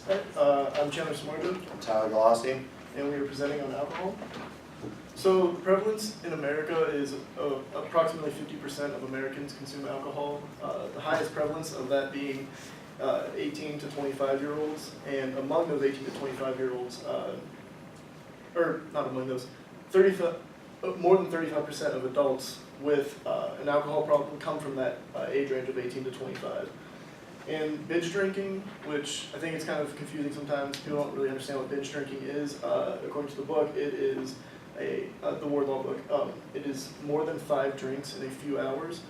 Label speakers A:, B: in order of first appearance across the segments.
A: I'm Chandler Smargo,
B: I'm Tyler Galassi.
A: and we are presenting on alcohol. So the prevalence in America is approximately 50% of Americans consume alcohol. The highest prevalence of that being 18 to 25-year-olds, and among those 18 to 25-year-olds, or not among those, more than 35% of adults with an alcohol problem come from that age range of 18 to 25. And binge drinking, which I think it's kind of confusing sometimes, people don't really understand what binge drinking is. According to the book, it is the Ward Law book, it is more than 5 drinks in a few hours,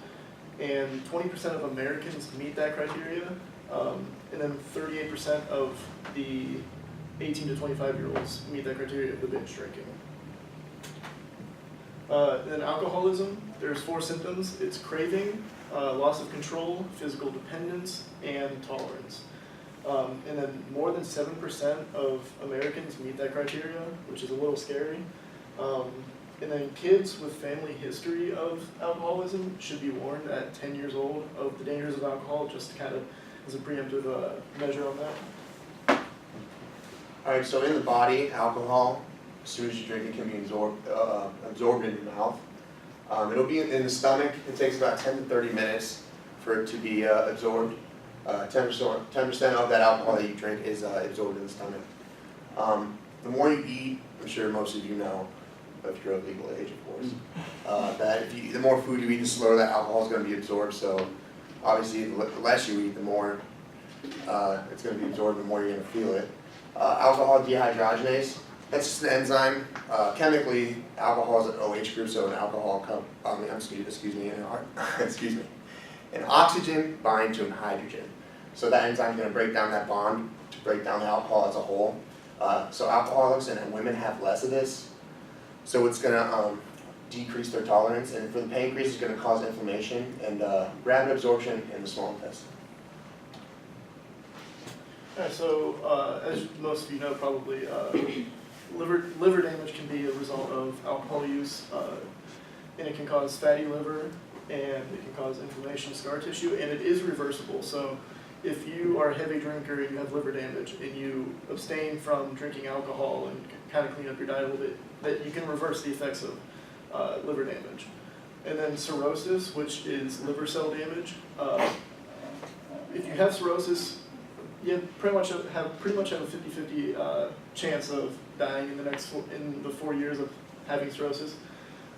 A: and 20% of Americans meet that criteria, and then 38% of the 18 to 25-year-olds meet that criteria of the binge drinking. Then alcoholism, there's 4 symptoms. It's craving, loss of control, physical dependence, and tolerance. And then more than 7% of Americans meet that criteria, which is a little scary. And then kids with family history of alcoholism should be warned at 10 years old of the dangers of alcohol, just kind of as a preemptive measure on that.
B: Alright, so in the body, alcohol, as soon as you drink it, can be absorbed in your mouth. It'll be in the stomach. It takes about 10 to 30 minutes for it to be absorbed. 10% of that alcohol that you drink is absorbed in the stomach. The more you eat, I'm sure most of you know, if you're of legal age, of course, that the more food you eat, the slower that alcohol is going to be absorbed. So obviously, the less you eat, the more it's going to be absorbed, the more you're going to feel it. Alcohol dehydrogenase, that's just an enzyme. Chemically, alcohol is an OH group, so an alcohol an oxygen bind to a hydrogen. So that enzyme is going to break down that bond to break down the alcohol as a whole. So alcoholics and women have less of this, so it's going to decrease their tolerance, and for the pancreas, it's going to cause inflammation and rapid absorption in the small intestine.
A: Alright, so as most of you know probably, liver damage can be a result of alcohol use, and it can cause fatty liver, and it can cause inflammation, scar tissue, and it is reversible. So if you are a heavy drinker and you have liver damage and you abstain from drinking alcohol and kind of clean up your diet a little bit, that you can reverse the effects of liver damage. And then cirrhosis, which is liver cell damage. If you have cirrhosis, you pretty much have a 50-50 chance of dying in the 4 years of having cirrhosis.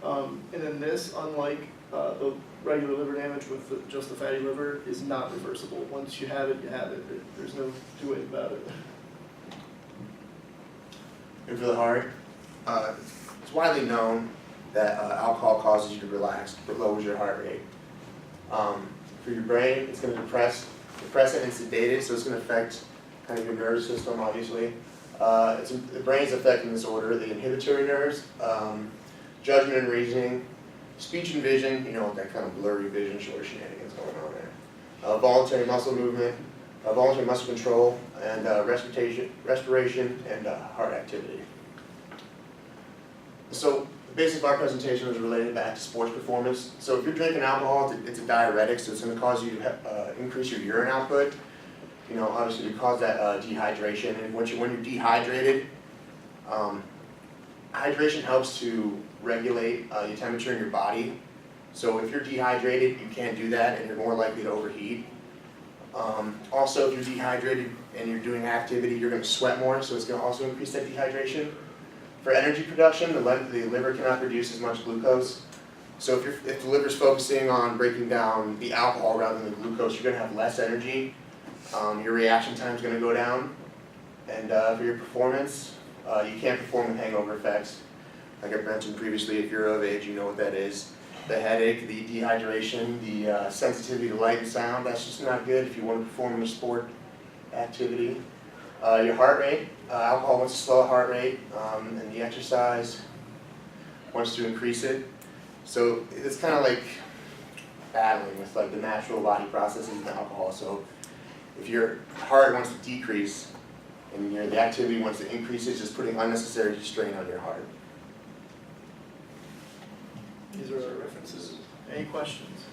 A: And then this, unlike the regular liver damage with just the fatty liver, is not reversible. Once you have it, you have it. There's no two ways about it.
B: And for the heart, it's widely known that alcohol causes you to relax, but lowers your heart rate. For your brain, it's going to depress it and sedate it, so it's going to affect kind of your nervous system, obviously. The brain's affecting this order: the inhibitory nerves, judgment and reasoning, speech and vision, that kind of blurry vision, sort of shenanigans going on there. Voluntary muscle movement, voluntary muscle control, and respiration and heart activity. So the basis of our presentation is related back to sports performance. So if you're drinking alcohol, it's a diuretic, so it's going to cause you to increase your urine output. Obviously to cause that dehydration. And when you're dehydrated, hydration helps to regulate your temperature in your body. So if you're dehydrated, you can't do that, and you're more likely to overheat. Also, if you're dehydrated and you're doing activity, you're going to sweat more, so it's going to also increase that dehydration. For energy production, the liver cannot produce as much glucose. So if the liver's focusing on breaking down the alcohol rather than the glucose, you're going to have less energy. Your reaction time is going to go down. And for your performance, you can't perform with hangover effects. Like I mentioned previously, if you're of age, you know what that is. The headache, the dehydration, the sensitivity to light and sound, that's just not good if you want to perform in a sport activity. Your heart rate, alcohol wants to slow the heart rate, and the exercise wants to increase it. So it's kind of like battling with the natural body processes and alcohol. So if your heart wants to decrease and the activity wants to increase, it's just putting unnecessary strain on your heart.
A: These are our references. Any questions?